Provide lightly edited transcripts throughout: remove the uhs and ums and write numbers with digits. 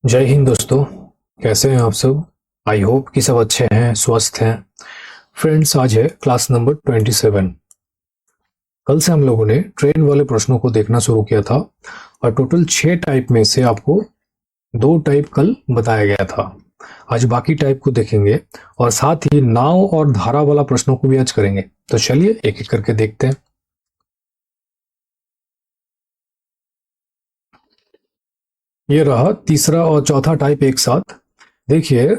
जय हिंद दोस्तों। कैसे हैं आप सब? आई होप कि सब अच्छे हैं, स्वस्थ हैं। फ्रेंड्स, आज है क्लास नंबर 27। कल से हम लोगों ने ट्रेन वाले प्रश्नों को देखना शुरू किया था और टोटल 6 टाइप में से आपको 2 टाइप कल बताया गया था। आज बाकी टाइप को देखेंगे और साथ ही नाव और धारा वाला प्रश्नों को भी आज करेंगे। तो चलिए एक एक करके देखते हैं। ये रहा तीसरा और चौथा टाइप एक साथ। देखिए,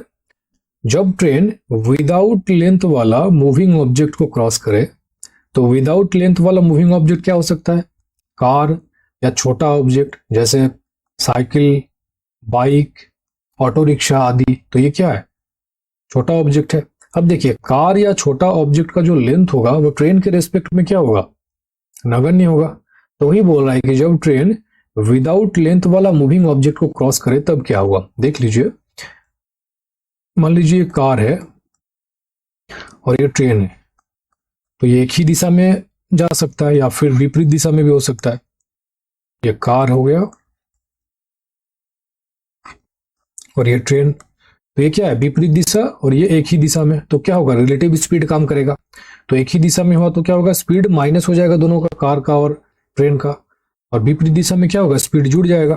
जब ट्रेन विदाउट लेंथ वाला मूविंग ऑब्जेक्ट को क्रॉस करे तो विदाउट लेंथ वाला मूविंग ऑब्जेक्ट क्या हो सकता है? कार या छोटा ऑब्जेक्ट जैसे साइकिल, बाइक, ऑटो रिक्शा आदि। तो ये क्या है? छोटा ऑब्जेक्ट है। अब देखिए, कार या छोटा ऑब्जेक्ट का जो लेंथ होगा वो ट्रेन के रेस्पेक्ट में क्या होगा? नगण्य होगा। तो वही बोल रहा है कि जब ट्रेन विदाउट लेंथ वाला मूविंग ऑब्जेक्ट को क्रॉस करे तब क्या होगा। देख लीजिए, मान लीजिए कार है और ये ट्रेन है, तो ये एक ही दिशा में जा सकता है या फिर विपरीत दिशा में भी हो सकता है। ये कार हो गया और ये ट्रेन। तो ये क्या है? विपरीत दिशा और ये एक ही दिशा में। तो क्या होगा? रिलेटिव स्पीड काम करेगा। तो एक ही दिशा में हुआ तो क्या होगा? स्पीड माइनस हो जाएगा दोनों का, कार का और ट्रेन का। और विपरीत दिशा में क्या होगा? स्पीड जुड़ जाएगा।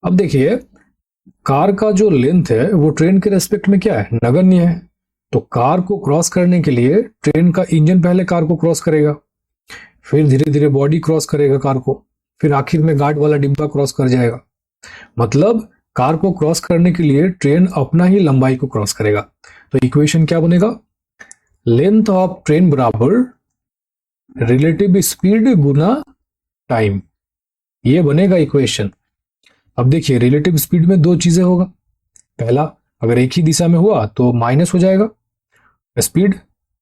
अब देखिए, कार का जो लेंथ है वो ट्रेन के रेस्पेक्ट में क्या है? नगण्य है। तो कार को क्रॉस करने के लिए ट्रेन का इंजन पहले कार को क्रॉस करेगा, फिर धीरे धीरे बॉडी क्रॉस करेगा कार को, फिर आखिर में गार्ड वाला डिब्बा क्रॉस कर जाएगा। मतलब कार को क्रॉस करने के लिए ट्रेन अपना ही लंबाई को क्रॉस करेगा। तो इक्वेशन क्या बनेगा? लेंथ ऑफ ट्रेन बराबर रिलेटिव स्पीड गुना टाइम। ये बनेगा इक्वेशन। अब देखिए, रिलेटिव स्पीड में दो चीजें होगा। पहला, अगर एक ही दिशा में हुआ तो माइनस हो जाएगा स्पीड,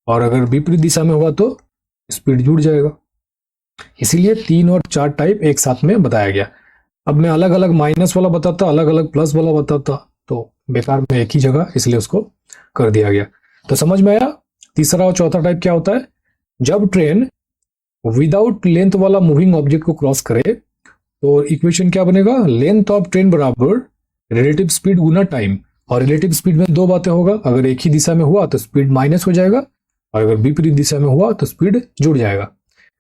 और अगर विपरीत दिशा में हुआ तो स्पीड जुड़ जाएगा। इसीलिए 3 और 4 टाइप एक साथ में बताया गया। अब मैं अलग अलग माइनस वाला बताता, अलग अलग प्लस वाला बताता तो बेकार में एक ही जगह, इसलिए उसको कर दिया गया। तो समझ में आया तीसरा और चौथा टाइप क्या होता है? जब ट्रेन विदाउट लेंथ वाला मूविंग ऑब्जेक्ट को क्रॉस करे तो इक्वेशन क्या बनेगा? लेंथ ऑफ ट्रेन बराबर रिलेटिव स्पीड गुना टाइम। और रिलेटिव स्पीड में दो बातें होगा। अगर एक ही दिशा में हुआ तो स्पीड माइनस हो जाएगा, और अगर विपरीत दिशा में हुआ तो स्पीड जुड़ जाएगा।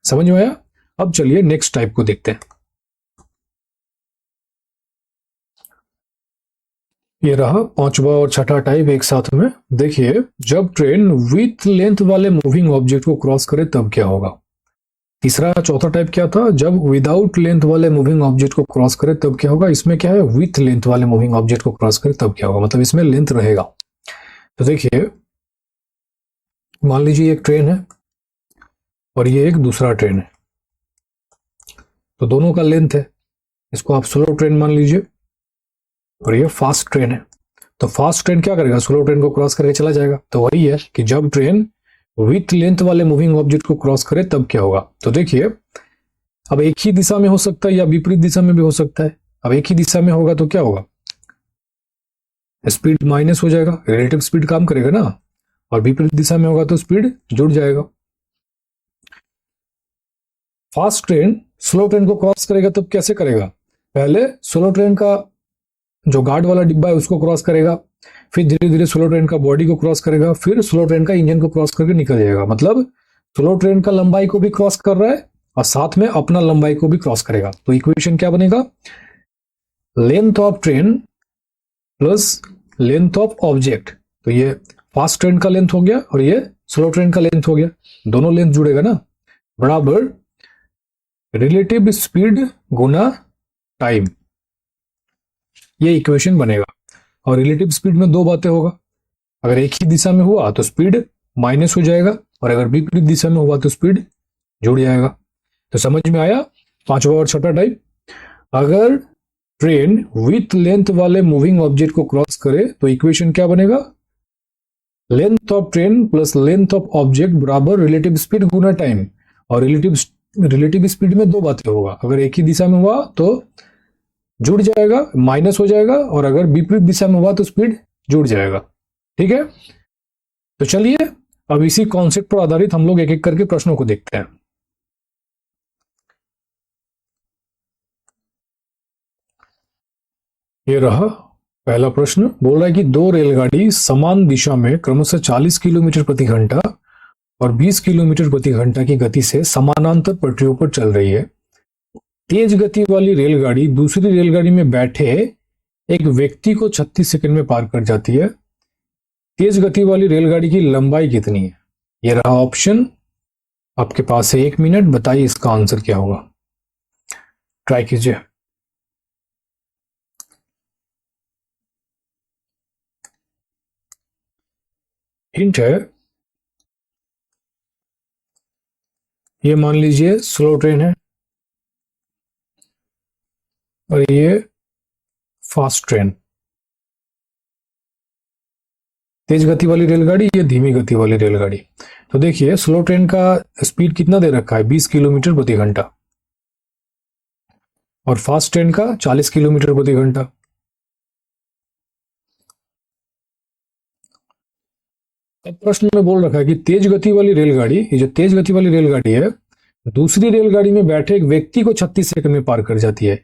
समझ में आया? अब चलिए नेक्स्ट टाइप को देखते हैं। ये रहा पांचवा और छठा टाइप एक साथ में। देखिए, जब ट्रेन विथ लेंथ वाले मूविंग ऑब्जेक्ट को क्रॉस करे तब क्या होगा। तीसरा चौथा टाइप क्या था? जब विदाउट लेंथ वाले मूविंग ऑब्जेक्ट को क्रॉस करे तब क्या होगा। इसमें क्या है? विथ लेंथ वाले मूविंग ऑब्जेक्ट को क्रॉस करे तब क्या होगा, मतलब इसमें लेंथ रहेगा। तो देखिए, मान लीजिए एक ट्रेन है और ये एक दूसरा ट्रेन है, तो दोनों का लेंथ है। इसको आप स्लो ट्रेन मान लीजिए और ये फास्ट ट्रेन है। तो फास्ट ट्रेन क्या करेगा? स्लो ट्रेन को क्रॉस करके चला जाएगा। तो वही है कि जब ट्रेन विथ लेंथ वाले मूविंग ऑब्जेक्ट को क्रॉस करे तब क्या होगा। तो देखिए, अब एक ही दिशा में हो सकता है या विपरीत दिशा में भी हो सकता है। अब एक ही दिशा में होगा तो क्या होगा? स्पीड माइनस हो जाएगा, रिलेटिव स्पीड काम करेगा ना। और विपरीत दिशा में होगा तो स्पीड जुड़ जाएगा। फास्ट ट्रेन स्लो ट्रेन को क्रॉस करेगा तब कैसे करेगा? पहले स्लो ट्रेन का जो गार्ड वाला डिब्बा है उसको क्रॉस करेगा, फिर धीरे धीरे स्लो ट्रेन का बॉडी को क्रॉस करेगा, फिर स्लो ट्रेन का इंजन को क्रॉस करके निकल जाएगा। मतलब स्लो ट्रेन का लंबाई को भी क्रॉस कर रहा है और साथ में अपना लंबाई को भी क्रॉस करेगा। तो इक्वेशन क्या बनेगा? Length of train plus length of object. तो ये फास्ट ट्रेन का लेंथ हो गया और ये स्लो ट्रेन का लेंथ हो गया, दोनों लेंथ जुड़ेगा ना, बराबर रिलेटिव स्पीड गुना टाइम। ये इक्वेशन बनेगा। और रिलेटिव स्पीड में दो बातें होगा। अगर एक ही दिशा में हुआ तो स्पीड माइनस हो जाएगा, और अगर विपरीत दिशा में हुआ तो स्पीड जुड़ जाएगा। तो समझ में आया पांचवा और छठा टाइप। अगर ट्रेन विथ लेंथ वाले मूविंग ऑब्जेक्ट को क्रॉस करे तो इक्वेशन क्या बनेगा? Length of train plus length of object बराबर रिलेटिव स्पीड गुना टाइम। और रिलेटिव स्पीड में दो बातें होगा। अगर एक ही दिशा में हुआ तो जुड़ जाएगा, माइनस हो जाएगा, और अगर विपरीत दिशा में हुआ तो स्पीड जुड़ जाएगा। ठीक है, तो चलिए अब इसी कॉन्सेप्ट पर आधारित हम लोग एक एक करके प्रश्नों को देखते हैं। ये रहा पहला प्रश्न। बोल रहा है कि दो रेलगाड़ी समान दिशा में क्रमशः 40 किलोमीटर प्रति घंटा और 20 किलोमीटर प्रति घंटा की गति से समानांतर पटरियों पर चल रही है। तेज गति वाली रेलगाड़ी दूसरी रेलगाड़ी में बैठे एक व्यक्ति को 36 सेकंड में पार कर जाती है। तेज गति वाली रेलगाड़ी की लंबाई कितनी है? ये रहा ऑप्शन। आपके पास है 1 मिनट, बताइए इसका आंसर क्या होगा। ट्राई कीजिए। हिंट है, ये मान लीजिए स्लो ट्रेन है और ये फास्ट ट्रेन। तेज गति वाली रेलगाड़ी, ये धीमी गति वाली रेलगाड़ी। तो देखिए स्लो ट्रेन का स्पीड कितना दे रखा है? 20 किलोमीटर प्रति घंटा और फास्ट ट्रेन का 40 किलोमीटर प्रति घंटा। अब प्रश्न में बोल रखा है कि तेज गति वाली रेलगाड़ी, ये जो तेज गति वाली रेलगाड़ी है, दूसरी रेलगाड़ी में बैठे एक व्यक्ति को 36 सेकंड में पार कर जाती है।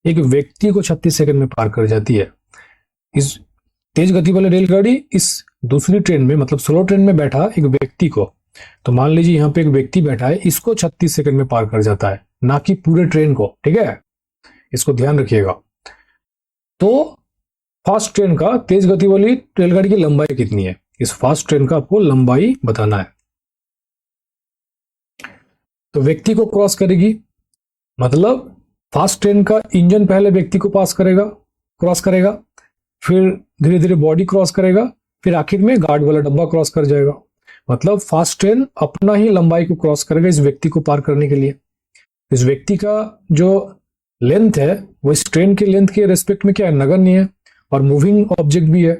एक व्यक्ति को 36 सेकंड में पार कर जाती है। इस तेज गति वाली रेलगाड़ी इस दूसरी ट्रेन में, मतलब स्लो ट्रेन में बैठा एक व्यक्ति को, तो मान लीजिए यहाँ पे एक व्यक्ति बैठा है, इसको 36 सेकंड में पार कर जाता है, ना कि पूरे ट्रेन को। ठीक है, इसको ध्यान रखिएगा। तो फास्ट ट्रेन का, तेज गति वाली रेलगाड़ी की लंबाई कितनी है? इस फास्ट ट्रेन का आपको लंबाई बताना है। तो व्यक्ति को क्रॉस करेगी, मतलब फास्ट ट्रेन का इंजन पहले व्यक्ति को क्रॉस करेगा, फिर धीरे धीरे बॉडी क्रॉस करेगा, फिर आखिर में गार्ड वाला डब्बा क्रॉस कर जाएगा। मतलब फास्ट ट्रेन अपना ही लंबाई को क्रॉस करेगा इस व्यक्ति को पार करने के लिए। इस व्यक्ति का जो लेंथ है वो इस ट्रेन के लेंथ के रेस्पेक्ट में क्या है? नगण्य है और मूविंग ऑब्जेक्ट भी है,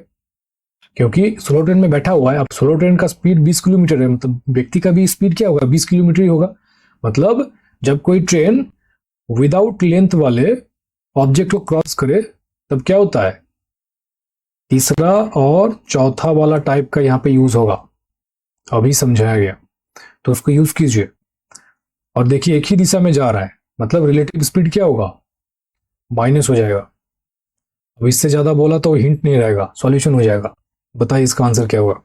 क्योंकि स्लो ट्रेन में बैठा हुआ है। अब स्लो ट्रेन का स्पीड 20 किलोमीटर है, मतलब व्यक्ति का भी स्पीड क्या होगा? 20 किलोमीटर ही होगा। मतलब जब कोई ट्रेन विदाउट लेंथ वाले ऑब्जेक्ट को क्रॉस करे तब क्या होता है? तीसरा और चौथा वाला टाइप का यहाँ पे यूज होगा, अभी समझाया गया, तो उसको यूज कीजिए। और देखिए एक ही दिशा में जा रहा है, मतलब रिलेटिव स्पीड क्या होगा? माइनस हो जाएगा। अब इससे ज्यादा बोला तो हिंट नहीं रहेगा, सॉल्यूशन हो जाएगा। बताइए इसका आंसर क्या होगा।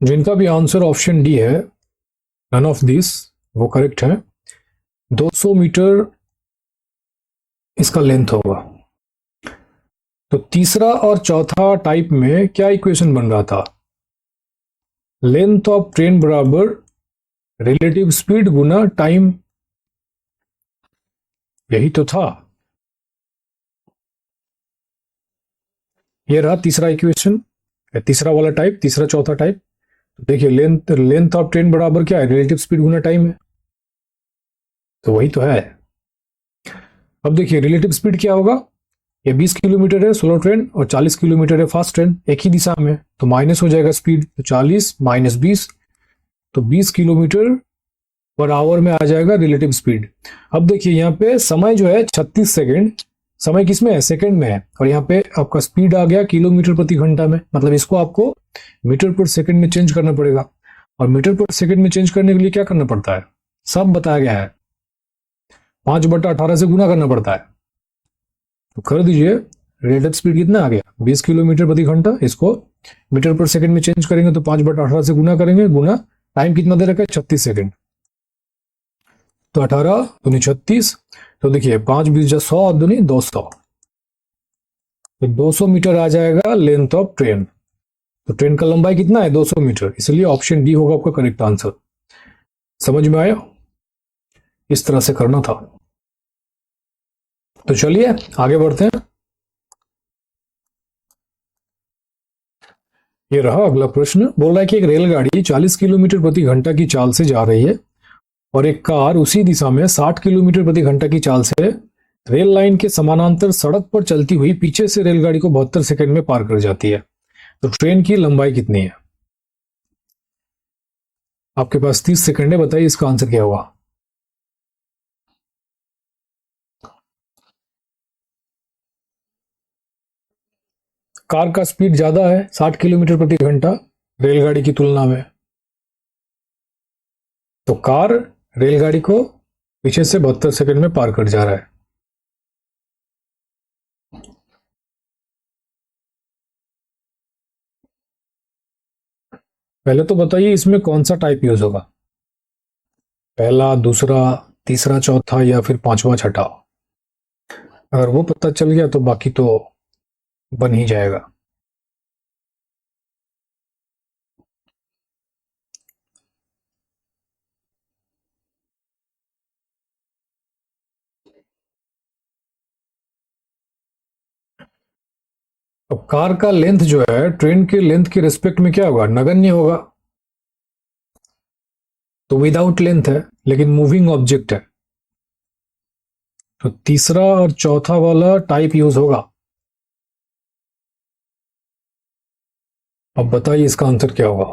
जिनका भी आंसर ऑप्शन डी है, नन ऑफ दिस, वो करेक्ट है। 200 मीटर इसका लेंथ होगा। तो तीसरा और चौथा टाइप में क्या इक्वेशन बन रहा था? लेंथ ऑफ ट्रेन बराबर रिलेटिव स्पीड गुना टाइम, यही तो था। ये रहा तीसरा इक्वेशन, तीसरा वाला टाइप, तीसरा चौथा टाइप। तो देखिए लेंथ ऑफ ट्रेन बराबर क्या है? रिलेटिव स्पीड गुना टाइम है, तो वही तो है। अब देखिए रिलेटिव स्पीड क्या होगा? ये 20 किलोमीटर है स्लो ट्रेन और 40 किलोमीटर है फास्ट ट्रेन, एक ही दिशा में, तो माइनस हो जाएगा स्पीड। तो 40 माइनस 20, तो 20 किलोमीटर पर आवर में आ जाएगा रिलेटिव स्पीड। अब देखिए यहाँ पे समय जो है 36 सेकेंड, समय किस में है? सेकंड में है, और यहाँ पे आपका स्पीड आ गया किलोमीटर प्रति घंटा में। मतलब इसको आपको मीटर पर सेकंड में चेंज करना पड़ेगा, और मीटर पर सेकंड में चेंज करने के लिए क्या करना पड़ता है? सब बताया गया है, 5/18 से गुना करना पड़ता है। तो कर दीजिए, रिलेटिव स्पीड कितना आ गया? 20 किलोमीटर प्रति घंटा। इसको मीटर पर सेकंड में चेंज करेंगे तो 5/18 से गुना करेंगे, गुना टाइम कितना दे रखा है? 36 सेकंड। तो 18 दूनी 36, तो देखिए 5 20 100 दूनी 200, तो 200 मीटर आ जाएगा लेंथ ऑफ ट्रेन। तो ट्रेन का लंबाई कितना है? 200 मीटर, इसलिए ऑप्शन डी होगा आपका करेक्ट आंसर। समझ में आया? इस तरह से करना था। तो चलिए आगे बढ़ते हैं। ये रहा अगला प्रश्न। बोल रहा है कि एक रेलगाड़ी 40 किलोमीटर प्रति घंटा की चाल से जा रही है और एक कार उसी दिशा में 60 किलोमीटर प्रति घंटा की चाल से रेल लाइन के समानांतर सड़क पर चलती हुई पीछे से रेलगाड़ी को 72 सेकंड में पार कर जाती है। तो ट्रेन की लंबाई कितनी है? आपके पास 30 सेकंड है, बताइए इसका आंसर क्या होगा। कार का स्पीड ज्यादा है 60 किलोमीटर प्रति घंटा रेलगाड़ी की तुलना में, तो कार रेलगाड़ी को पीछे से 72 सेकंड में पार कर जा रहा है। पहले तो बताइए इसमें कौन सा टाइप यूज होगा, पहला, दूसरा, तीसरा, चौथा या फिर पांचवा, छठा। अगर वो पता चल गया तो बाकी तो बन ही जाएगा। अब कार का लेंथ जो है ट्रेन के लेंथ के रिस्पेक्ट में क्या होगा, नगण्य होगा, तो विदाउट लेंथ है लेकिन मूविंग ऑब्जेक्ट है, तो तीसरा और चौथा वाला टाइप यूज होगा। अब बताइए इसका आंसर क्या होगा।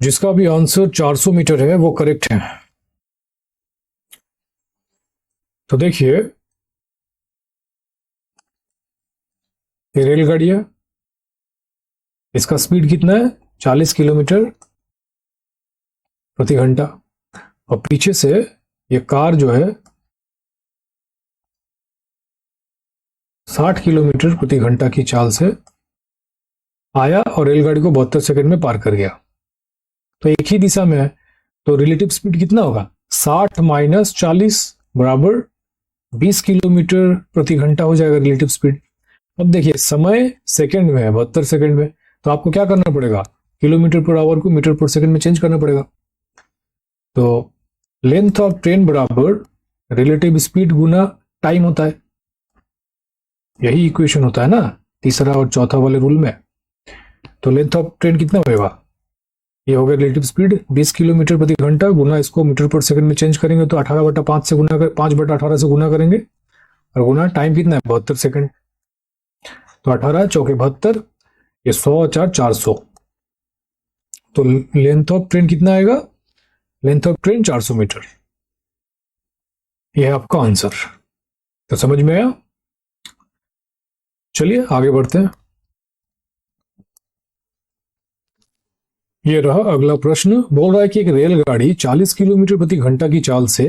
जिसका भी आंसर 400 मीटर है वो करेक्ट है। तो देखिए ये रेलगाड़ी है, इसका स्पीड कितना है, 40 किलोमीटर प्रति घंटा, और पीछे से ये कार जो है 60 किलोमीटर प्रति घंटा की चाल से आया और रेलगाड़ी को 72 सेकंड में पार कर गया। तो एक ही दिशा में है तो रिलेटिव स्पीड कितना होगा, 60 माइनस 40 बराबर 20 किलोमीटर प्रति घंटा हो जाएगा रिलेटिव स्पीड। अब देखिए समय सेकंड में है, 72 सेकंड में, तो आपको क्या करना पड़ेगा, किलोमीटर पर आवर को मीटर पर सेकंड में चेंज करना पड़ेगा। तो लेंथ ऑफ ट्रेन बराबर रिलेटिव स्पीड गुना टाइम होता है, यही इक्वेशन होता है ना तीसरा और चौथा वाले रूल में। तो लेंथ ऑफ ट्रेन कितना होगा, ये हो गया रिलेटिव स्पीड 20 किलोमीटर प्रति घंटा गुना इसको मीटर पर सेकंड में चेंज करेंगे तो 18/5 से गुना कर 5/18 से गुना करेंगे और गुना टाइम कितना है 72 सेकंड। तो 18 चौके 72, ये 100 4 400, तो लेंथ ऑफ ट्रेन कितना आएगा, लेंथ ऑफ ट्रेन 400 मीटर। यह है आपका आंसर। तो समझ में आया, चलिए आगे बढ़ते हैं। ये रहा अगला प्रश्न। बोल रहा है कि एक रेलगाड़ी 40 किलोमीटर प्रति घंटा की चाल से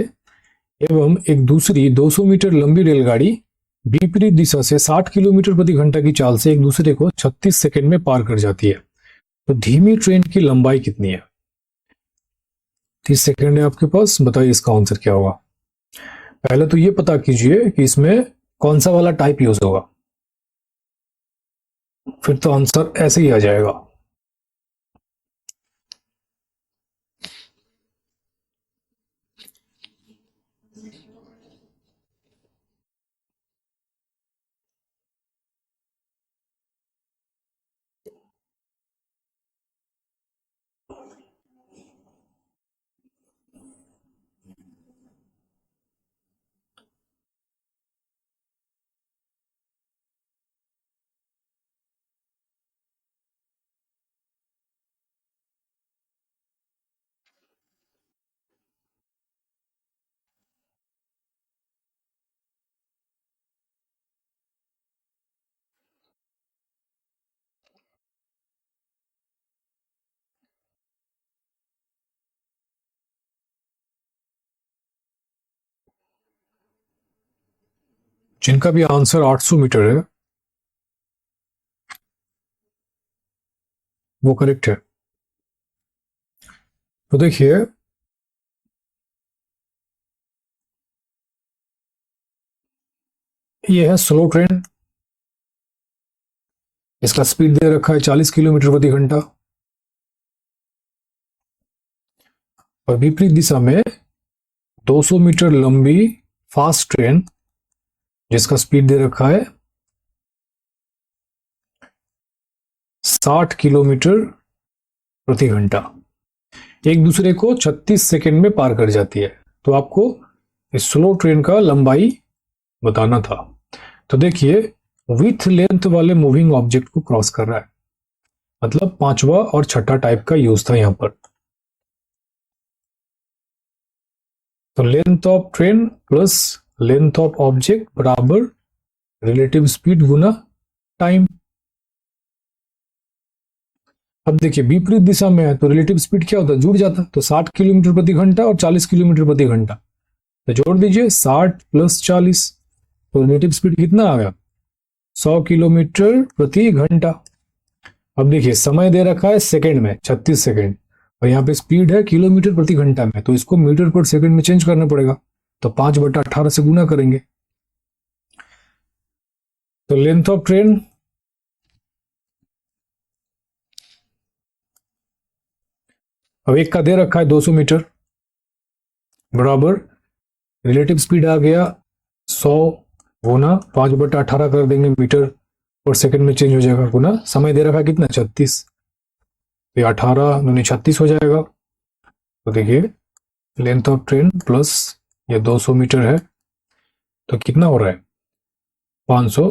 एवं एक दूसरी 200 मीटर लंबी रेलगाड़ी विपरीत दिशा से 60 किलोमीटर प्रति घंटा की चाल से एक दूसरे को 36 सेकंड में पार कर जाती है। तो धीमी ट्रेन की लंबाई कितनी है? 30 सेकंड है आपके पास, बताइए इसका आंसर क्या होगा। पहले तो ये पता कीजिए कि इसमें कौन सा वाला टाइप यूज होगा, फिर तो आंसर ऐसे ही आ जाएगा। जिनका भी आंसर 800 मीटर है वो करेक्ट है। तो देखिए ये है स्लो ट्रेन, इसका स्पीड दे रखा है 40 किलोमीटर प्रति घंटा। और विपरीत दिशा में 200 मीटर लंबी फास्ट ट्रेन जिसका स्पीड दे रखा है 60 किलोमीटर प्रति घंटा, एक दूसरे को 36 सेकंड में पार कर जाती है। तो आपको इस स्लो ट्रेन का लंबाई बताना था। तो देखिए विथ लेंथ वाले मूविंग ऑब्जेक्ट को क्रॉस कर रहा है, मतलब पांचवा और छठा टाइप का यूज था यहां पर। तो length of train plus length of object बराबर रिलेटिव स्पीड गुना टाइम। अब देखिए विपरीत दिशा में है तो रिलेटिव स्पीड क्या होता है, जुड़ जाता है। तो 60 किलोमीटर प्रति घंटा और 40 किलोमीटर प्रति घंटा, तो जोड़ दीजिए 60 प्लस 40, तो रिलेटिव स्पीड कितना आ गया 100 किलोमीटर प्रति घंटा। अब देखिए समय दे रखा है सेकंड में 36 सेकंड, और यहाँ पे स्पीड है किलोमीटर प्रति घंटा में, तो इसको मीटर पर सेकंड में चेंज करना पड़ेगा। तो 5/18 से गुना करेंगे। तो लेंथ ऑफ ट्रेन अब एक का दे रखा है 200 मीटर बराबर रिलेटिव स्पीड आ गया 100 गुना 5/18 कर देंगे, मीटर पर सेकंड में चेंज हो जाएगा, गुना समय दे रखा है कितना 36, तो 18 दूनी 36 हो जाएगा। तो देखिए लेंथ ऑफ ट्रेन प्लस ये 200 मीटर है तो कितना हो रहा है 500,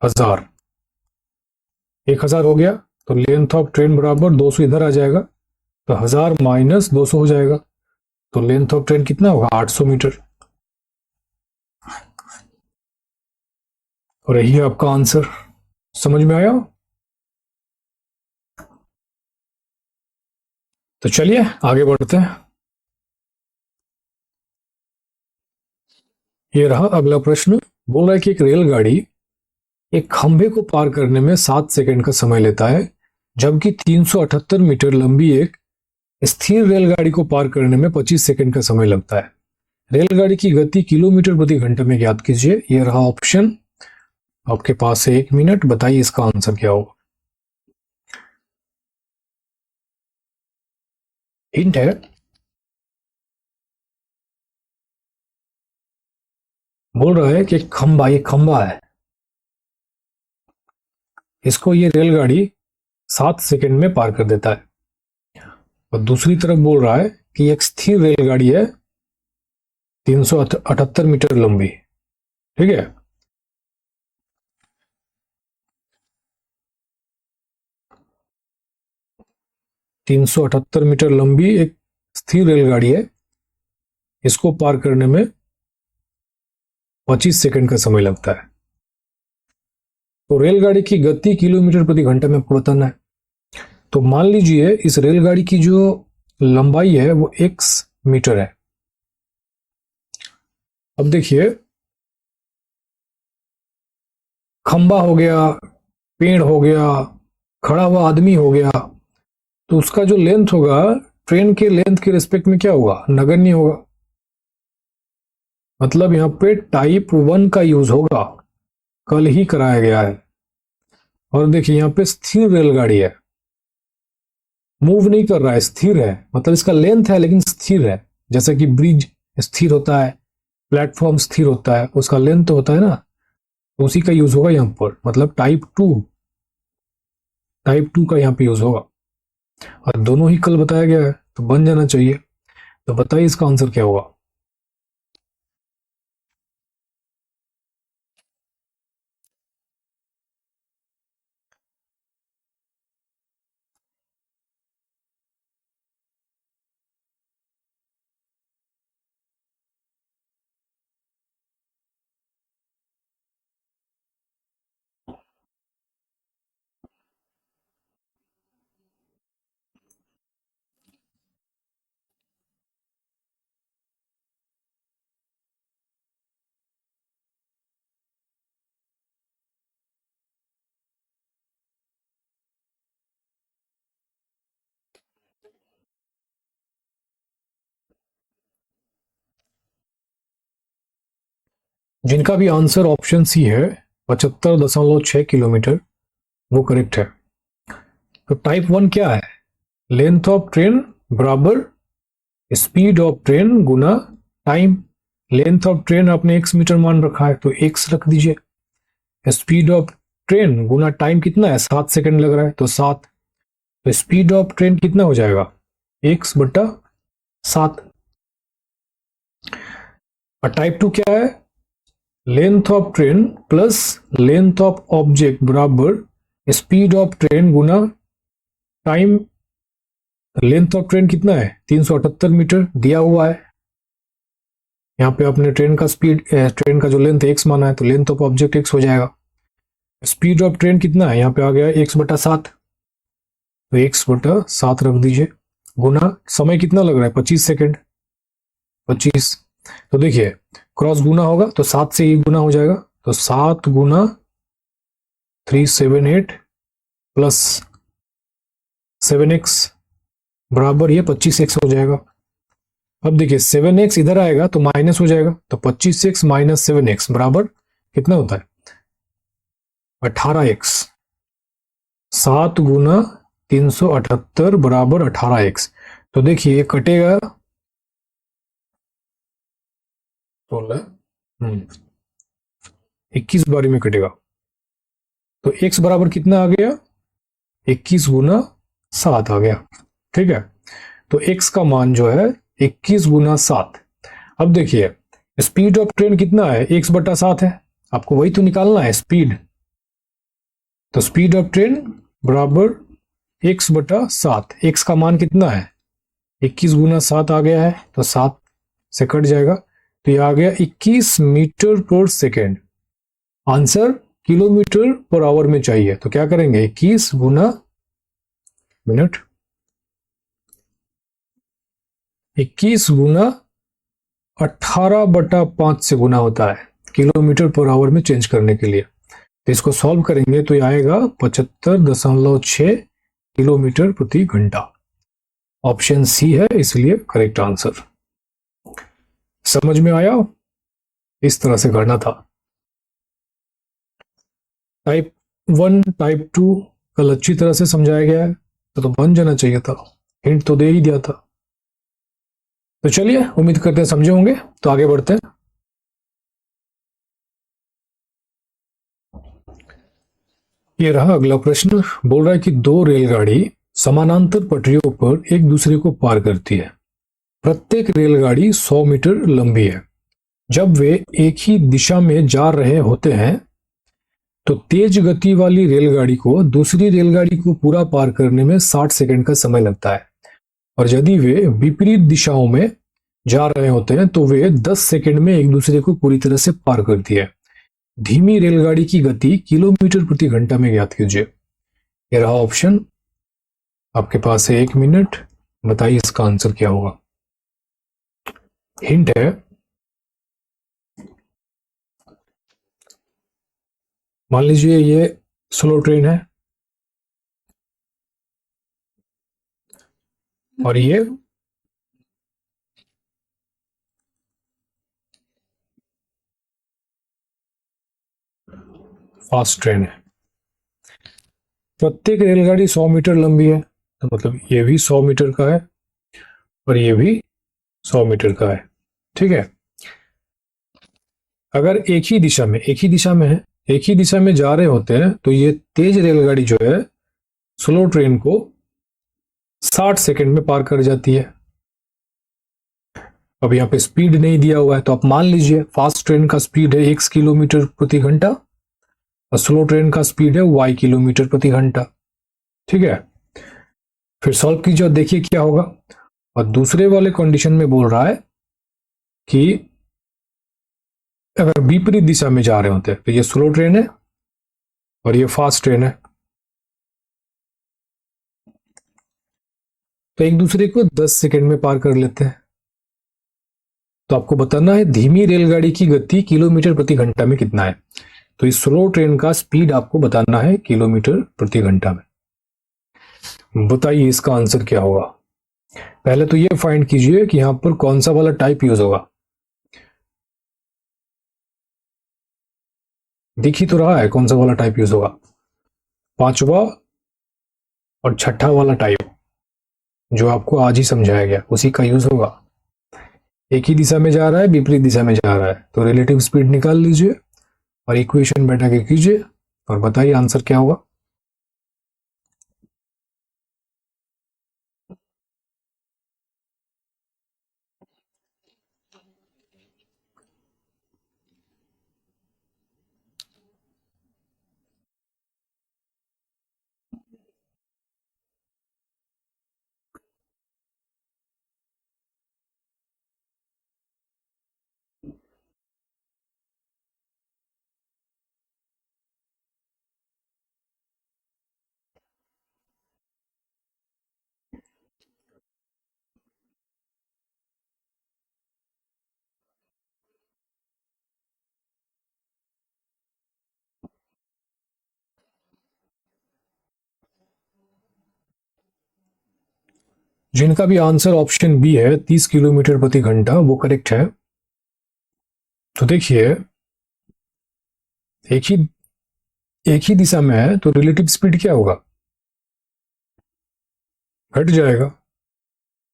1000, 1000 हो गया। तो लेंथ ऑफ ट्रेन बराबर 200 इधर आ जाएगा, तो 1000 माइनस 200 हो जाएगा। तो लेंथ ऑफ ट्रेन कितना होगा 800 मीटर। और यही है आपका आंसर। समझ में आया? तो चलिए आगे बढ़ते हैं। ये रहा अगला प्रश्न। बोल रहा है कि एक रेलगाड़ी एक खंभे को पार करने में 7 सेकंड का समय लेता है, जबकि 378 मीटर लंबी एक स्थिर रेलगाड़ी को पार करने में 25 सेकंड का समय लगता है। रेलगाड़ी की गति किलोमीटर प्रति घंटे में ज्ञात कीजिए। यह रहा ऑप्शन, आपके पास है 1 मिनट, बताइए इसका आंसर क्या होगा। हिंट है, बोल रहा है कि एक खंबा है, इसको ये रेलगाड़ी 7 सेकंड में पार कर देता है। और दूसरी तरफ बोल रहा है कि एक स्थिर रेलगाड़ी है 378 मीटर लंबी, ठीक है। तीन सौ अठहत्तर मीटर लंबी एक स्थिर रेलगाड़ी है, इसको पार करने में 25 सेकंड का समय लगता है। तो रेलगाड़ी की गति किलोमीटर प्रति घंटे में आपको बताना है। तो मान लीजिए इस रेलगाड़ी की जो लंबाई है वो x मीटर है। अब देखिए खंबा हो गया, पेड़ हो गया, खड़ा हुआ आदमी हो गया, तो उसका जो लेंथ होगा ट्रेन के लेंथ के रिस्पेक्ट में क्या होगा, नगण्य होगा। मतलब यहां पे टाइप 1 का यूज होगा, कल ही कराया गया है। और देखिए यहां पे स्थिर रेलगाड़ी है, मूव नहीं कर रहा है, स्थिर है, मतलब इसका लेंथ है लेकिन स्थिर है। जैसा कि ब्रिज स्थिर होता है, प्लेटफॉर्म स्थिर होता है, उसका लेंथ तो होता है ना, तो उसी का यूज होगा यहां पर। मतलब टाइप टू का यहां पे यूज होगा। और दोनों ही कल बताया गया है तो बन जाना चाहिए। तो बताइए इसका आंसर क्या होगा। जिनका भी आंसर ऑप्शन सी है 75.6 किलोमीटर, वो करेक्ट है। तो टाइप 1 क्या है, लेंथ ऑफ ट्रेन बराबर स्पीड ऑफ ट्रेन गुना टाइम। लेंथ ऑफ ट्रेन आपने x मीटर मान रखा है तो x रख दीजिए। स्पीड ऑफ ट्रेन गुना टाइम कितना है, 7 सेकंड लग रहा है तो 7। तो स्पीड ऑफ ट्रेन कितना हो जाएगा, x बटा 7। और टाइप 2 क्या है, length of train plus length of object बराबर स्पीड ऑफ ट्रेन गुना टाइम। लेंथ ऑफ ट्रेन कितना है, 378 मीटर दिया हुआ है। यहाँ पे आपने ट्रेन का स्पीड, ट्रेन का जो लेंथ x माना है तो लेंथ ऑफ ऑब्जेक्ट x हो जाएगा। स्पीड ऑफ ट्रेन कितना है, यहाँ पे आ गया x बटा 7, तो x बटा 7 रख दीजिए। गुना समय कितना लग रहा है, 25 सेकेंड, 25। तो देखिए क्रॉस गुना होगा तो 7 से ही गुना हो जाएगा, तो 7 गुना 378 प्लस 7x बराबर ये 25x हो जाएगा। अब देखिए 7x इधर आएगा तो माइनस हो जाएगा, तो 25x माइनस 7x बराबर कितना होता है, 18x। 7 गुना 378 बराबर 18x। तो देखिए ये कटेगा 16, 21 बारी में कटेगा, तो x बराबर कितना आ गया, 21 गुना 7 आ गया। ठीक है, तो x का मान जो है 21 गुना 7। अब देखिए स्पीड ऑफ ट्रेन कितना है, x बटा 7 है, आपको वही तो निकालना है स्पीड। तो स्पीड ऑफ ट्रेन बराबर x बटा 7। x का मान कितना है, 21 गुना 7 आ गया है, तो 7 से कट जाएगा, तो ये आ गया 21 मीटर पर second. Answer kilometre per our में चाहिए, तो क्या करेंगे, 21 गुना मिनट, 21 गुना 18 बटा 5 से गुना होता है किलोमीटर पर आवर में चेंज करने के लिए। तो इसको सॉल्व करेंगे तो ये आएगा 75.6 किलोमीटर प्रति घंटा। ऑप्शन सी है इसलिए करेक्ट आंसर। समझ में आया, इस तरह से करना था। टाइप 1 टाइप 2 कल अच्छी तरह से समझाया गया है, तो बन जाना चाहिए था, हिंट तो दे ही दिया था। तो चलिए उम्मीद करते हैं समझे होंगे, तो आगे बढ़ते हैं। ये रहा अगला प्रश्न, बोल रहा है कि 2 रेलगाड़ी समानांतर पटरियों पर एक दूसरे को पार करती है। प्रत्येक रेलगाड़ी 100 मीटर लंबी है। जब वे एक ही दिशा में जा रहे होते हैं तो तेज गति वाली रेलगाड़ी को दूसरी रेलगाड़ी को पूरा पार करने में 60 सेकंड का समय लगता है, और यदि वे विपरीत दिशाओं में जा रहे होते हैं तो वे 10 सेकंड में एक दूसरे को पूरी तरह से पार करती है। धीमी रेलगाड़ी की गति किलोमीटर प्रति घंटा में ज्ञात कीजिए। यह रहा ऑप्शन, आपके पास है 1 मिनट, बताइए इसका आंसर क्या होगा। हिंट है, मान लीजिए ये स्लो ट्रेन है और ये फास्ट ट्रेन है। प्रत्येक रेलगाड़ी 100 मीटर लंबी है, तो मतलब ये भी 100 मीटर का है और ये भी 100 मीटर का है। ठीक है, अगर एक ही दिशा में है, एक ही दिशा में जा रहे होते हैं तो ये तेज रेलगाड़ी जो है स्लो ट्रेन को 60 सेकंड में पार कर जाती है। अब यहाँ पे स्पीड नहीं दिया हुआ है, तो आप मान लीजिए फास्ट ट्रेन का स्पीड है x किलोमीटर प्रति घंटा और स्लो ट्रेन का स्पीड है y किलोमीटर प्रति घंटा। ठीक है, फिर सॉल्व कीजिए और देखिए क्या होगा। और दूसरे वाले कंडीशन में बोल रहा है कि अगर विपरीत दिशा में जा रहे होते हैं तो ये स्लो ट्रेन है और ये फास्ट ट्रेन है, तो एक दूसरे को 10 सेकंड में पार कर लेते हैं। तो आपको बताना है धीमी रेलगाड़ी की गति किलोमीटर प्रति घंटा में कितना है, तो इस स्लो ट्रेन का स्पीड आपको बताना है किलोमीटर प्रति घंटा में। बताइए इसका आंसर क्या होगा। पहले तो ये फाइंड कीजिए कि यहां पर कौन सा वाला टाइप यूज होगा। दिख ही तो रहा है कौन सा वाला टाइप यूज होगा, 5वां और 6ठा वाला टाइप जो आपको आज ही समझाया गया उसी का यूज होगा। एक ही दिशा में जा रहा है, विपरीत दिशा में जा रहा है, तो रिलेटिव स्पीड निकाल लीजिए और इक्वेशन बैठा के कीजिए और बताइए आंसर क्या होगा। जिनका भी आंसर ऑप्शन बी है 30 किलोमीटर प्रति घंटा, वो करेक्ट है। तो देखिए, एक ही एक ही दिशा में है तो रिलेटिव स्पीड क्या होगा, घट जाएगा।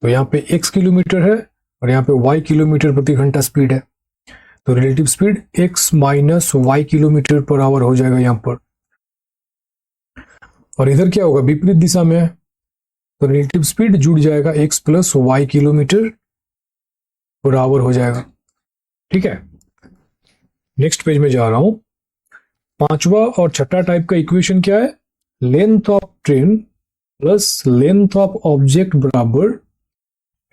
तो यहाँ पे x किलोमीटर है और यहाँ पे y किलोमीटर प्रति घंटा स्पीड है, तो relative speed x minus Y kilometre per hour हो जाएगा यहाँ पर। और इधर क्या होगा, विपरीत दिशा में है, तो रिलेटिव स्पीड जुड़ जाएगा x plus Y kilometre per hour हो जाएगा। ठीक है, नेक्स्ट पेज में जा रहा हूं। पांचवा और छठा टाइप का इक्वेशन क्या है, length of train plus length of object बराबर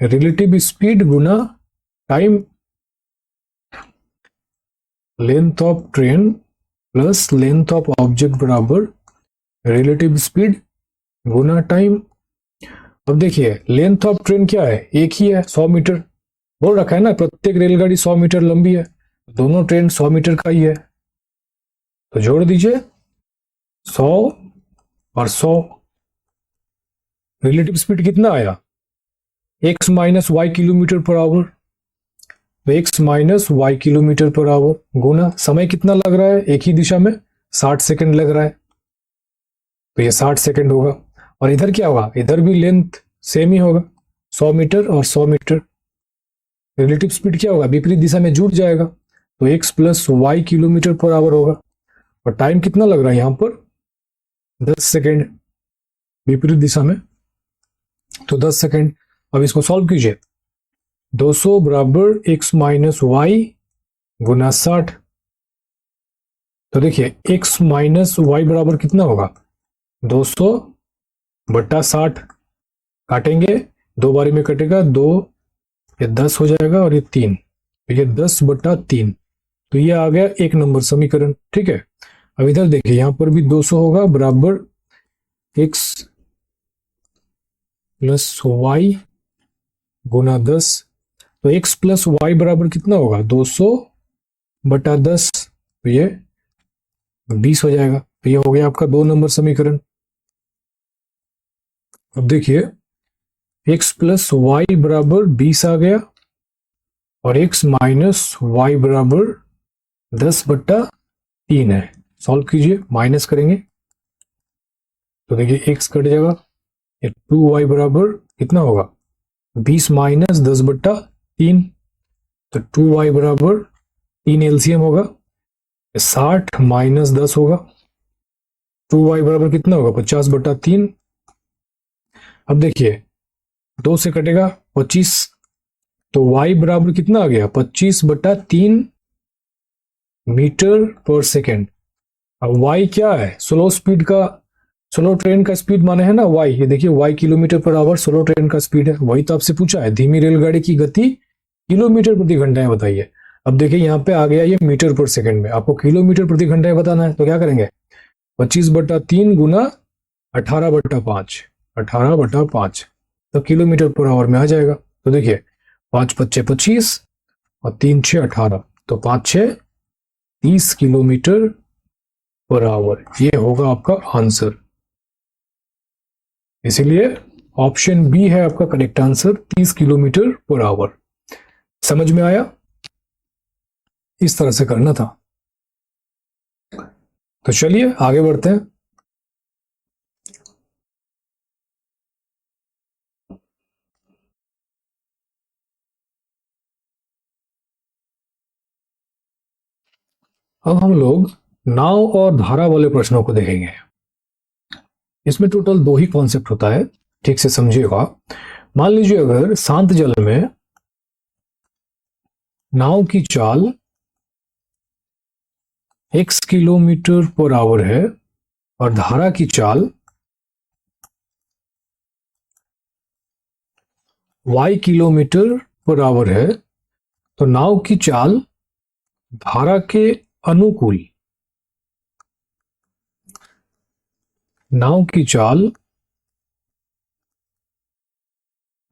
रिलेटिव स्पीड गुना time. Length of train plus length of object बराबर रिलेटिव स्पीड गुना टाइम। अब देखिए, लेंथ ऑफ ट्रेन क्या है, एक ही है, 100 मीटर बोल रखा है ना, प्रत्येक रेलगाड़ी 100 मीटर लंबी है, दोनों ट्रेन 100 मीटर का ही है, तो जोड़ दीजिए 100 और 100। रिलेटिव स्पीड कितना आया, x minus Y kilometre per hour, तो x minus Y kilometre per hour गुना समय कितना लग रहा है, एक ही दिशा में 60 सेकंड लग रहा है, तो ये 60 सेकंड होगा। और इधर क्या होगा, इधर भी लेंथ सेम ही होगा, 100 मीटर और 100 मीटर। रिलेटिव स्पीड क्या होगा, विपरीत दिशा में जुड़ जाएगा, तो x plus Y kilometre per hour होगा। और टाइम कितना लग रहा है यहाँ पर, 10 सेकेंड विपरीत दिशा में, तो 10 सेकेंड। अब इसको सॉल्व कीजिए, 200 बराबर x माइनस वाई गुना 60। तो देखिए x माइनस वाई बराबर कितना होगा, 200 बट्टा 60, काटेंगे, दो बारी में कटेगा, 2 ये 10 हो जाएगा और ये 3, तो ये 10 बट्टा 3, तो ये आ गया एक नंबर समीकरण। ठीक है, अब इधर देखिए, यहां पर भी 200 होगा बराबर x प्लस वाई गुना 10, तो x प्लस वाई बराबर कितना होगा, 200 बटा 10, तो ये 20 हो जाएगा। तो ये हो गया आपका 2 नंबर समीकरण। अब देखिए, x प्लस वाई बराबर 20 आ गया और x माइनस वाई बराबर 10 बट्टा 3 है। सॉल्व कीजिए, माइनस करेंगे तो देखिए x कट जाएगा, ये 2y बराबर कितना होगा, 20 माइनस 10 बट्टा 3, तो 2y बराबर 3 एलसीएम होगा, 60 माइनस 10 होगा, 2y बराबर कितना होगा, 50 बट्टा 3। अब देखिए, 2 से कटेगा 25, तो y बराबर कितना आ गया, 25 बट्टा 3 मीटर पर सेकेंड। अब y क्या है, स्लो स्पीड का, स्लो ट्रेन का स्पीड माने है ना y, ये देखिए y kilometre per our slow train का स्पीड है, वही तो आपसे पूछा है, धीमी रेलगाड़ी की गति किलोमीटर प्रति घंटा है, बताइए। अब देखिए यहाँ पे आ गया ये मीटर पर सेकंड में, आपको किलोमीटर प्रति घंटा बताना है, तो क्या करेंगे, 25 बट्टा 3 गुना 18 बट्टा 5, 18 बट्टा 5, तो किलोमीटर पर आवर में आ जाएगा। तो देखिए 5 पच्चे 25 और 3 6 18, तो 5 6 30 किलोमीटर पर आवर, ये होगा आपका आंसर। इसीलिए ऑप्शन बी है आपका correct answer, 30 kilometre per our. समझ में आया, इस तरह से करना था। तो चलिए आगे बढ़ते हैं। अब हम लोग नाव और धारा वाले प्रश्नों को देखेंगे। इसमें टोटल 2 ही कॉन्सेप्ट होता है, ठीक से समझिएगा। मान लीजिए अगर शांत जल में नाव की चाल x किलोमीटर पर आवर है और धारा की चाल y किलोमीटर पर आवर है, तो नाव की चाल धारा के अनुकूल, नाव की चाल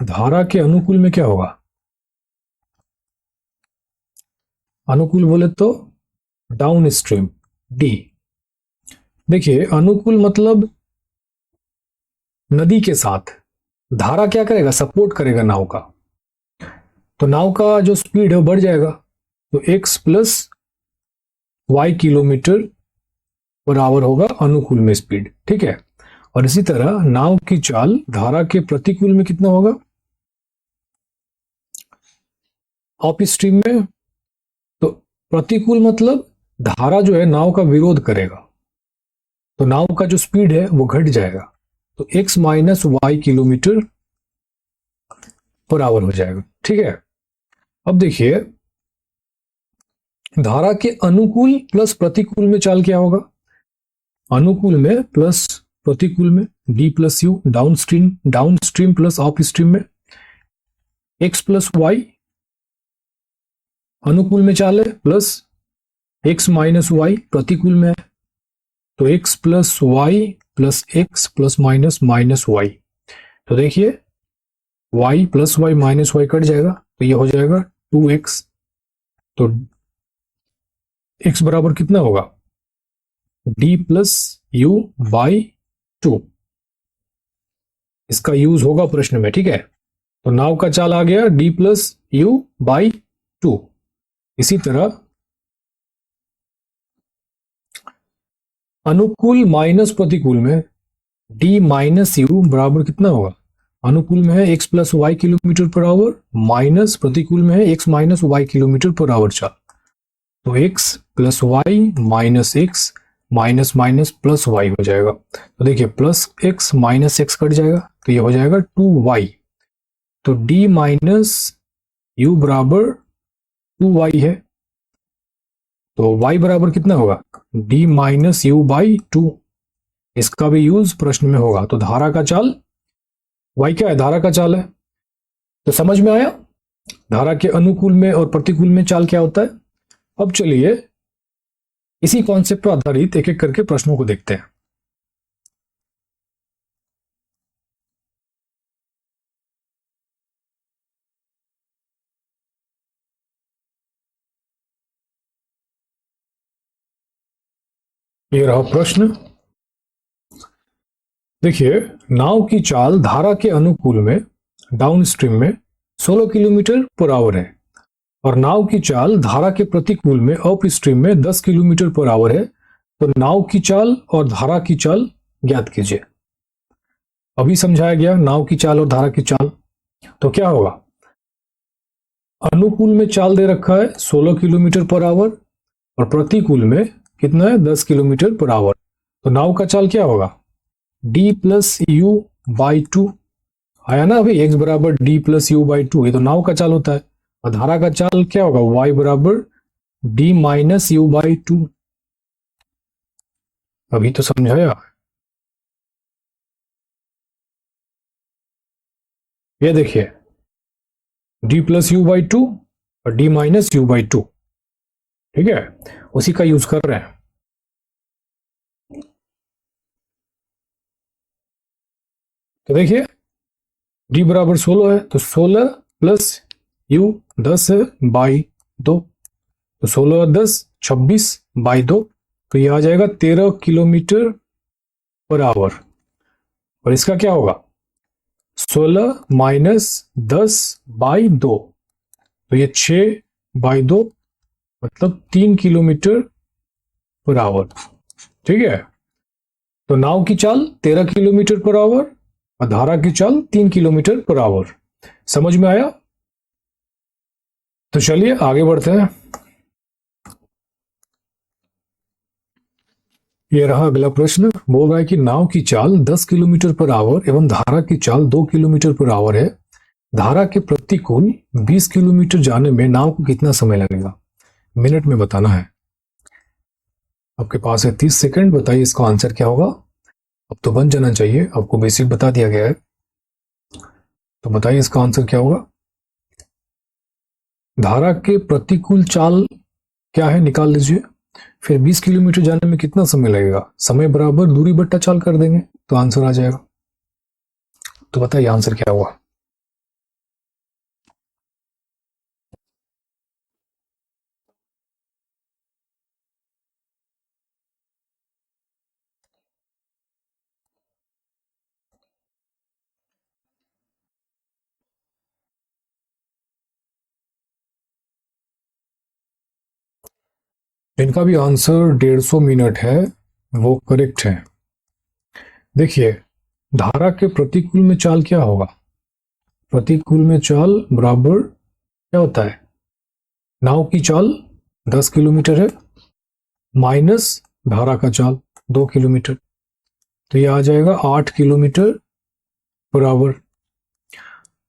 धारा के अनुकूल में क्या होगा? अनुकूल बोले तो डाउन स्ट्रीम डी। देखिए अनुकूल मतलब नदी के साथ धारा क्या करेगा? सपोर्ट करेगा नाव का, तो नाव का जो स्पीड है वो बढ़ जाएगा, तो x plus Y kilometre per hour होगा अनुकूल में स्पीड, ठीक है। और इसी तरह नाव की चाल धारा के प्रतिकूल में कितना होगा? अप स्ट्रीम में, तो प्रतिकूल मतलब धारा जो है नाव का विरोध करेगा, तो नाव का जो स्पीड है वो घट जाएगा, तो x minus Y kilometre per hour हो जाएगा, ठीक है। अब देखिए धारा के अनुकूल प्लस प्रतिकूल में चाल क्या होगा? अनुकूल में प्लस प्रतिकूल में d plus you, down stream plus up stream में x प्लस वाई, अनुकूल में चाल है, प्लस x माइनस वाई प्रतिकूल में है, तो x plus y plus x plus minus minus y. तो देखिए y plus y minus y cut जाएगा, तो ये हो जाएगा 2x। तो x बराबर कितना होगा? d plus you by 2। इसका यूज होगा प्रश्न में, ठीक है। तो नाव का चाल आ गया d प्लस यू बाई 2। इसी तरह अनुकूल माइनस प्रतिकूल में d माइनस यू बराबर कितना होगा? अनुकूल में है x plus Y kilometre per hour, minus प्रतिकूल में है x minus Y kilometre per hour चाल, तो x plus y minus x minus minus plus y हो जाएगा। तो देखिए plus x minus x cut जाएगा, तो ये हो जाएगा 2y। तो d माइनस यू बराबर 2y है, तो y बराबर कितना होगा? d minus you by 2। इसका भी यूज प्रश्न में होगा। तो धारा का चाल y क्या है? धारा का चाल है। तो समझ में आया धारा के अनुकूल में और प्रतिकूल में चाल क्या होता है। अब चलिए इसी कॉन्सेप्ट पर आधारित एक एक करके प्रश्नों को देखते हैं। ये रहा प्रश्न। देखिए नाव की चाल धारा के अनुकूल में डाउन स्ट्रीम में 16 किलोमीटर पर आवर है और नाव की चाल धारा के प्रतिकूल में अप स्ट्रीम में 10 किलोमीटर पर आवर है। तो नाव की चाल और धारा की चाल ज्ञात कीजिए। अभी समझाया गया नाव की चाल और धारा की चाल। तो क्या होगा? अनुकूल में चाल दे रखा है 16 किलोमीटर पर आवर और प्रतिकूल में कितना है? 10 किलोमीटर पर आवर। तो नाव का चाल क्या होगा? d प्लस यू बाई 2 आया ना अभी, x बराबर d प्लस यू बाई 2, ये तो नाव का चाल होता है। और धारा का चाल क्या होगा? y बराबर d माइनस यू बाई 2। अभी तो समझाया। ये देखिए d प्लस यू बाई 2 और d माइनस यू बाई 2, ठीक है, उसी का यूज कर रहे हैं। तो देखिए d बराबर 16 है, तो 16 प्लस u 10 है बाई 2, तो 16 और 10 26 बाई 2, तो ये आ जाएगा 13 किलोमीटर पर आवर। और इसका क्या होगा? 16 माइनस 10 बाई 2, तो ये 6 बाई 2 मतलब 3 किलोमीटर पर आवर, ठीक है। तो नाव की चाल 13 किलोमीटर पर आवर और धारा की चाल 3 किलोमीटर पर आवर। समझ में आया? तो चलिए आगे बढ़ते हैं। ये रहा अगला प्रश्न। बोल रहा है कि नाव की चाल 10 किलोमीटर पर आवर एवं धारा की चाल 2 किलोमीटर पर आवर है। धारा के प्रतिकूल 20 किलोमीटर जाने में नाव को कितना समय लगेगा? मिनट में बताना है। आपके पास है 30 सेकंड। बताइए इसका आंसर क्या होगा। अब तो बन जाना चाहिए, आपको बेसिक बता दिया गया है, तो बताइए इसका आंसर क्या होगा। धारा के प्रतिकूल चाल क्या है, निकाल लीजिए। फिर 20 किलोमीटर जाने में कितना समय लगेगा? समय बराबर दूरी बट्टा चाल कर देंगे तो आंसर आ जाएगा। तो बताइए आंसर क्या होगा। इनका भी आंसर 150 मिनट है, वो करेक्ट है। देखिए, धारा के प्रतिकूल में चाल क्या होगा? प्रतिकूल में चाल बराबर क्या होता है? नाव की चाल 10 किलोमीटर है माइनस धारा का चाल 2 किलोमीटर, तो ये आ जाएगा 8 किलोमीटर पर आवर।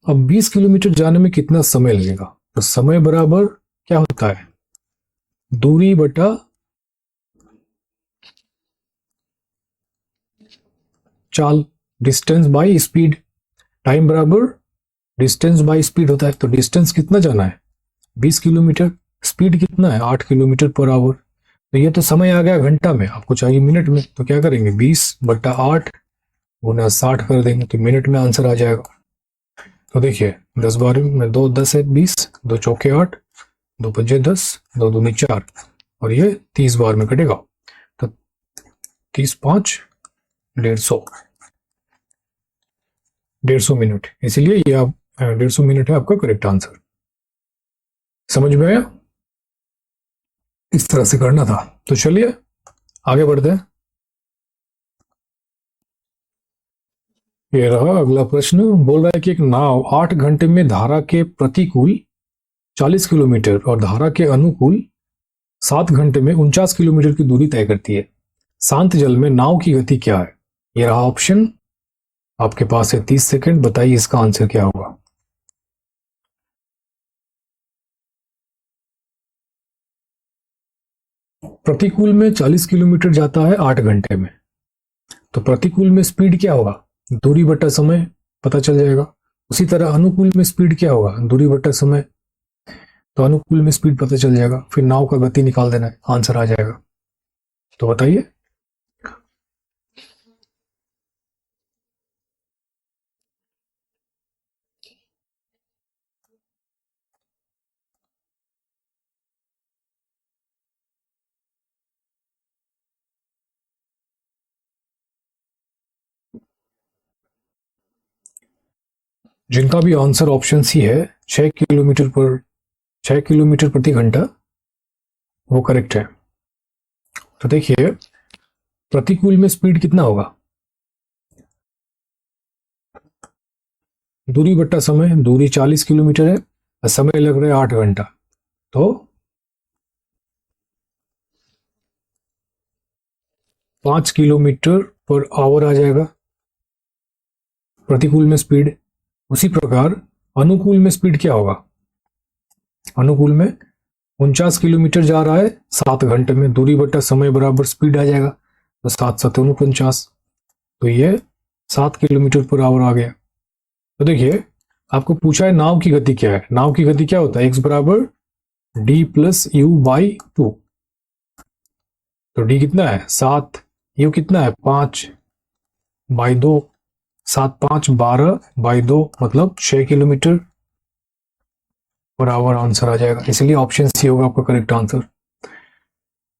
अब 20 किलोमीटर जाने में कितना समय लगेगा? तो समय बराबर क्या होता है? दूरी बटा चाल, डिस्टेंस बाय स्पीड। टाइम बराबर डिस्टेंस बाय स्पीड होता है। तो डिस्टेंस कितना जाना है? 20 किलोमीटर। स्पीड कितना है? 8 किलोमीटर पर आवर। तो ये तो समय आ गया घंटा में, आपको चाहिए मिनट में, तो क्या करेंगे? 20/8 गुना 60 कर देंगे, तो मिनट में आंसर आ जाएगा। तो देखिए, 10 बार में 2 10 है 20, 2 चौके 8, 2 पंजे 10, 2 दूनी 4, और ये 30 बार में कटेगा, तो 30 5 150 मिनट। इसीलिए ये आप 150 मिनट है आपका करेक्ट आंसर। समझ में आया? इस तरह से करना था। तो चलिए आगे बढ़ते हैं। ये रहा अगला प्रश्न। बोल रहा है कि एक नाव 8 घंटे में धारा के प्रतिकूल 40 किलोमीटर और धारा के अनुकूल 7 घंटे में 49 किलोमीटर की दूरी तय करती है। शांत जल में नाव की गति क्या है? ये रहा ऑप्शन। आपके पास है 30 सेकंड। बताइए इसका आंसर क्या होगा। प्रतिकूल में 40 किलोमीटर जाता है 8 घंटे में, तो प्रतिकूल में स्पीड क्या होगा? दूरी बटा समय पता चल जाएगा। उसी तरह अनुकूल में स्पीड क्या होगा? दूरी बटा समय, तो अनुकूल में स्पीड पता चल जाएगा। फिर नाव का गति निकाल देना है, आंसर आ जाएगा। तो बताइए। जिनका भी आंसर ऑप्शन सी है, 6 किलोमीटर प्रति घंटा, वो करेक्ट है। तो देखिए, प्रतिकूल में स्पीड कितना होगा? दूरी बट्टा समय, दूरी 40 किलोमीटर है और समय लग रहा है 8 घंटा, तो 5 किलोमीटर पर आवर आ जाएगा प्रतिकूल में स्पीड। उसी प्रकार अनुकूल में स्पीड क्या होगा? अनुकूल में 49 किलोमीटर जा रहा है 7 घंटे में, दूरी बटा समय बराबर स्पीड आ जाएगा, तो 7 7 49, तो ये 7 किलोमीटर पर आवर आ गया। तो देखिए, आपको पूछा है नाव की गति क्या है। नाव की गति क्या होता है? x बराबर डी प्लस यू बाई 2। तो डी कितना है? 7, यू कितना है? 5/2, 7 5 12/2, मतलब 6 किलोमीटर पर आवर आंसर आ जाएगा। इसलिए ऑप्शन सी होगा आपका करेक्ट आंसर।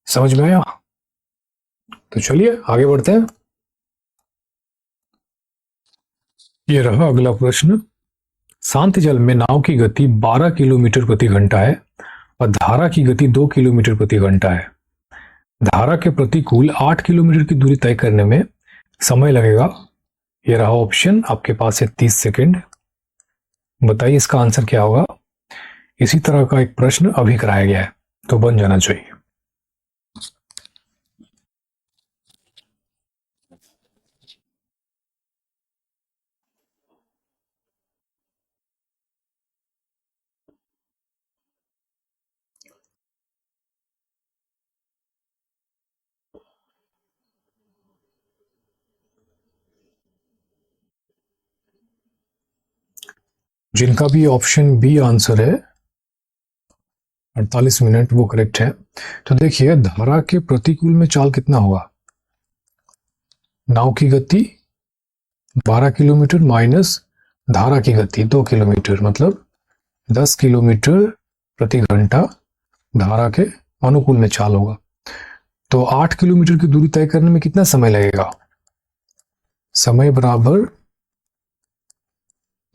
समझ में आया? तो चलिए आगे बढ़ते हैं। ये रहा अगला प्रश्न। शांत जल में नाव की गति 12 किलोमीटर प्रति घंटा है और धारा की गति 2 किलोमीटर प्रति घंटा है। धारा के प्रतिकूल 8 किलोमीटर की दूरी तय करने में समय लगेगा। ये रहा ऑप्शन। आपके पास है 30 सेकंड। बताइए इसका आंसर क्या होगा। इसी तरह का एक प्रश्न अभी कराया गया है, तो बन जाना चाहिए। जिनका भी ऑप्शन बी आंसर है 48 मिनट वो करेक्ट है। तो देखिए धारा के प्रतिकूल में चाल कितना होगा, नाव की गति 12 किलोमीटर माइनस धारा की गति 2 किलोमीटर, मतलब 10 किलोमीटर प्रति घंटा धारा के अनुकूल में चाल होगा। तो 8 किलोमीटर की दूरी तय करने में कितना समय लगेगा, समय बराबर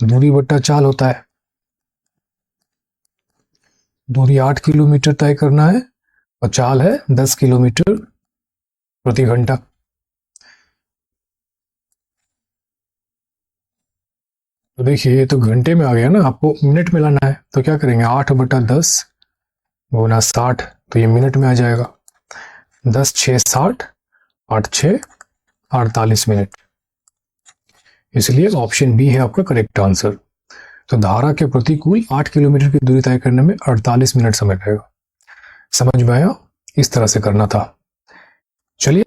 दूरी बट्टा चाल होता है। दूरी 8 किलोमीटर तय करना है और चाल है 10 किलोमीटर प्रति घंटा। तो देखिए ये तो घंटे में आ गया ना, आपको मिनट में लाना है। तो क्या करेंगे, 8/10 गुना 60, तो ये मिनट में आ जाएगा। 10 6 60, 8 6 48 मिनट। इसलिए ऑप्शन बी है आपका करेक्ट आंसर। तो धारा के प्रतिकूल 8 किलोमीटर की दूरी तय करने में 48 मिनट समय लगेगा। समझ में आया, इस तरह से करना था। चलिए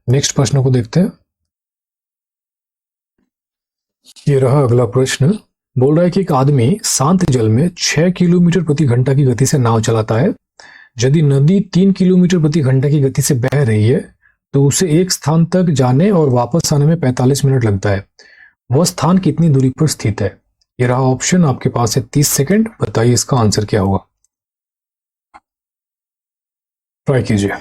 नेक्स्ट प्रश्न को देखते हैं। ये रहा अगला प्रश्न। बोल रहा है कि एक आदमी शांत जल में 6 किलोमीटर प्रति घंटा की गति से नाव चलाता है। यदि नदी 3 किलोमीटर प्रति घंटा की गति से बह रही है तो उसे एक स्थान तक जाने और वापस आने में 45 मिनट लगता है। वह स्थान कितनी दूरी पर स्थित है। ये रहा ऑप्शन, आपके पास है 30 सेकंड। बताइए इसका आंसर क्या होगा, ट्राई कीजिए।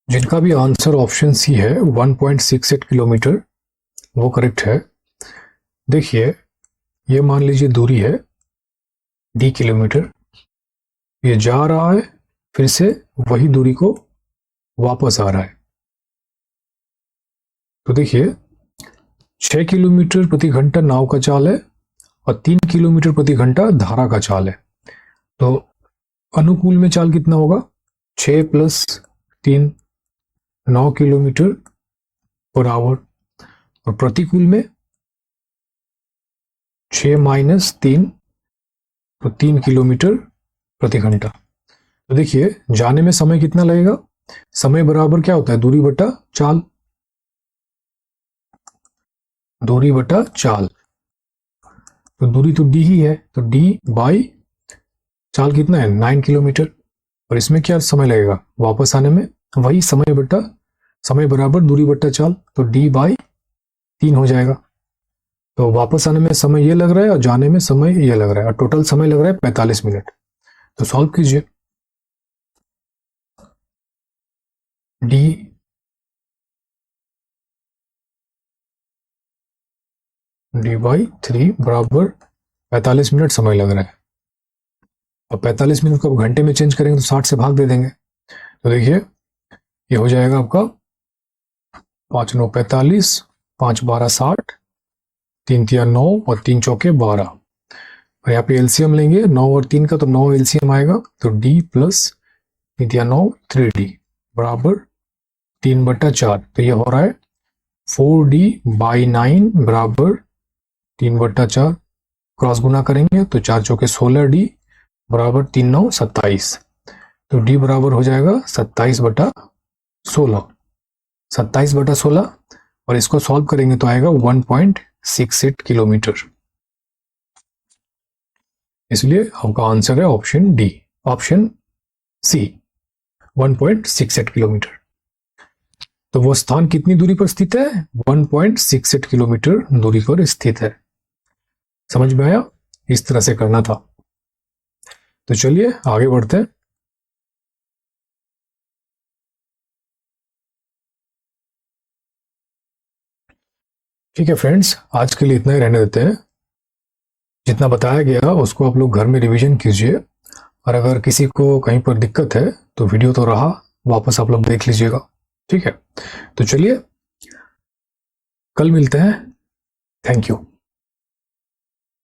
जिनका भी आंसर ऑप्शन सी है 1.68 किलोमीटर वो करेक्ट है। देखिए ये मान लीजिए दूरी है डी किलोमीटर, ये जा रहा है फिर से वही दूरी को वापस आ रहा है। तो देखिए 6 किलोमीटर प्रति घंटा नाव का चाल है और 3 किलोमीटर प्रति घंटा धारा का चाल है। तो अनुकूल में चाल कितना होगा, 6 + 3 9 किलोमीटर पर आवर, और प्रतिकूल में 6 - 3 तो 3 किलोमीटर प्रति घंटा। तो देखिए जाने में समय कितना लगेगा, समय बराबर क्या होता है, दूरी बटा चाल, दूरी बटा चाल। तो दूरी तो डी ही है, तो डी बाई चाल कितना है 9 किलोमीटर, और इसमें क्या समय लगेगा वापस आने में, वही समय बटा समय बराबर दूरी बटा चाल, तो डी बाई 3 हो जाएगा। तो वापस आने में समय ये लग रहा है और जाने में समय ये लग रहा है, और टोटल समय लग रहा है 45 मिनट। तो सॉल्व कीजिए। डी/3 बराबर 45 मिनट समय लग रहा है। और 45 मिनट को घंटे में चेंज करेंगे तो 60 से भाग दे देंगे। तो देखिए ये हो जाएगा आपका 5 9 45, 5 12 60, 3 3 9 और 3 चौके 12। और यहाँ पे एलसीएम लेंगे 9 और 3 का, तो 9 एलसीएम आएगा, तो डी प्लस 3 3 9 3D बराबर 3/4। तो ये हो रहा है 4D/9 बराबर 3/4। क्रॉस गुना करेंगे तो 4 चौके 16D बराबर 3 9 27। तो डी बराबर हो जाएगा 27/16, 27/16। और इसको सॉल्व करेंगे तो आएगा 1.68 किलोमीटर। इसलिए आपका आंसर है option D, option C 1.68 kilometre. तो वो स्थान कितनी दूरी पर स्थित है, 1.68 किलोमीटर दूरी पर स्थित है। समझ में आया, इस तरह से करना था। तो चलिए आगे बढ़ते हैं। ठीक है फ्रेंड्स, आज के लिए इतना ही रहने देते हैं। जितना बताया गया उसको आप लोग घर में रिवीजन कीजिए, और अगर किसी को कहीं पर दिक्कत है तो वीडियो तो रहा, वापस आप लोग देख लीजिएगा। ठीक है, तो चलिए कल मिलते हैं। Thank you.